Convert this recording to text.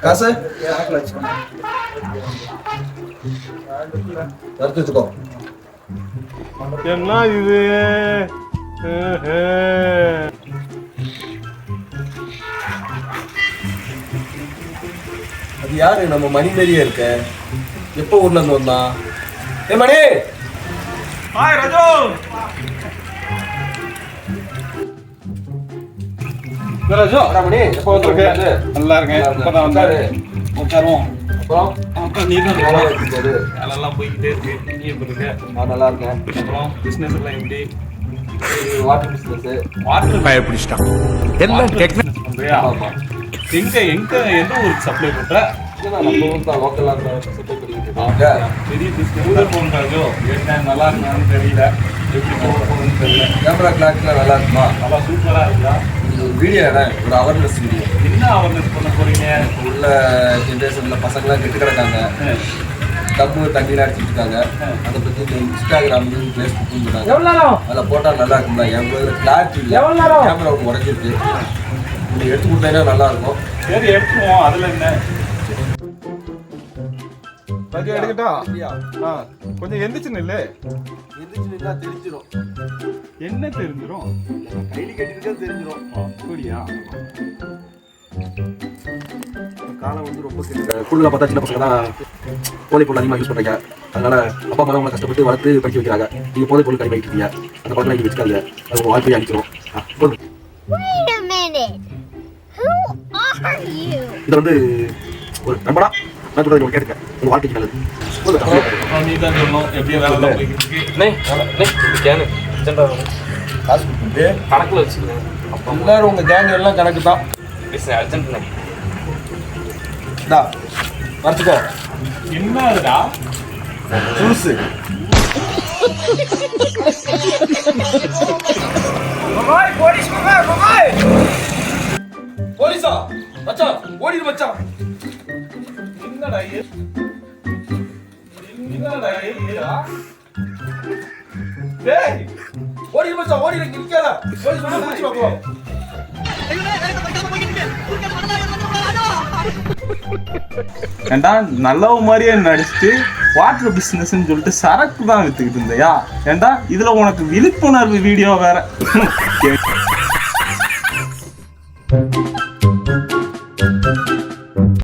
காசு வச்சுக்கோ. என்ன இது? அது யாரு? நம்ம மணி மாதிரியே இருக்க. எப்போ ஊர்ல இருந்து வந்தான்? ஏ மணி. ஹாய் ராஜு. ராஜு மணி எப்போ வந்திருக்க? நல்லா இருக்கேன். இப்பதான் வந்தாரு. உட்காருவோம். அப்புறம் நீ தான் வேலைலாம் போய்கிட்டே இருக்கு. நீ எப்படி இருக்க? நான் நல்லா இருக்கேன். அப்புறம் பிசினஸ் எல்லாம் எப்படி? Water business. வாட்டர் பயப்பிடிச்சிட்டான். எல்லாம் டெக்னிக் பண்றியா? எங்க எந்த ஊருக்கு சப்ளை பண்ற? நம்ம ஊர் தான் லோக்கலா சப்ளை பண்ணிட்டு பெரிய பிசினஸ் பண்றாஜோ. என்ன நல்லா இருக்கான்னு தெரியல. எப்படி போகுதுன்னு தெரியல. கேமரா கிளாக்லாம் நல்லா இருக்குமா? நல்லா சூப்பரா இருக்கா? வீடியோ ஒரு அவேர்னஸ் வீடியோ. என்ன அவேர்னஸ் பண்ண போறீங்க? உள்ள ஜென்ரேஷன்ல பசங்களாம் கெட்டு கிடக்காங்க. தப்பு தண்ணிலாம் அடிச்சுட்டு இருக்காங்க. அதை பத்தி இன்ஸ்டாகிராம் ஃபேஸ்புக் அதில் போட்டால் நல்லா இருக்கும்ல. என் கிளாரிட்டி இல்லை. கேமரா ஒன்று உடஞ்சிருக்கு. நீ எடுத்து கொடுத்தீங்கன்னா நல்லா இருக்கும். சரி எடுத்துருவோம். அதுல என்ன எடுக்கட்டா? கொஞ்சம் எந்திரிச்சு நில்லு. எந்திரிச்சுன்னா தெரிஞ்சிடும். என்ன தெரிஞ்சிடும்? கைலி கட்டிருக்கா தெரிஞ்சிடும். அப்படியா? காலம் வந்து ரொம்ப கூடுதலாக பார்த்தா சின்ன பசங்க தான் போதை பொருள் அதிகமாக யூஸ் பண்ணுறாங்க. அதனால அப்பா அம்மா உங்களை கஷ்டப்பட்டு வளர்த்து படிக்க வைக்கிறாங்க. நீங்கள் போதை பொருள் கடிமையாக இருக்கீங்க. அந்த பழக்கம் நீங்கள் வச்சுக்காங்க. அது உங்கள் வாழ்க்கையை அழிச்சிடும். இதை வந்து ஒரு நம்பரா நான் சொல்றது உங்களுக்கு கேட்டுக்க. உங்கள் வாழ்க்கைக்கு நல்லது. நீ தான் சொல்லணும். எப்படியா வேலை காசு கொடுத்துட்டு கணக்கில் வச்சுக்கிறேன். எல்லாரும் உங்கள் கேங் எல்லாம் கணக்கு தான். அர்ஜென்ட் வச்சுக்கோ. என்னடா புதுசு போலீஸா? மச்சான் ஓடிடு மச்சான். என்னடா டேய் ஓடிடு மச்சான் ஓடிடு. நிக்காத. போலீஸ் வந்து புடிச்சு வா. ஏண்டா நல்லவ மாதிரியே நடிச்சுட்டு வாட்டர் பிசினஸ்ன்னு சொல்லிட்டு சரக்கு தான் வித்துக்கிட்டு இருந்தியா? ஏண்டா இதுல உனக்கு விழிப்புணர்வு வீடியோ வேற.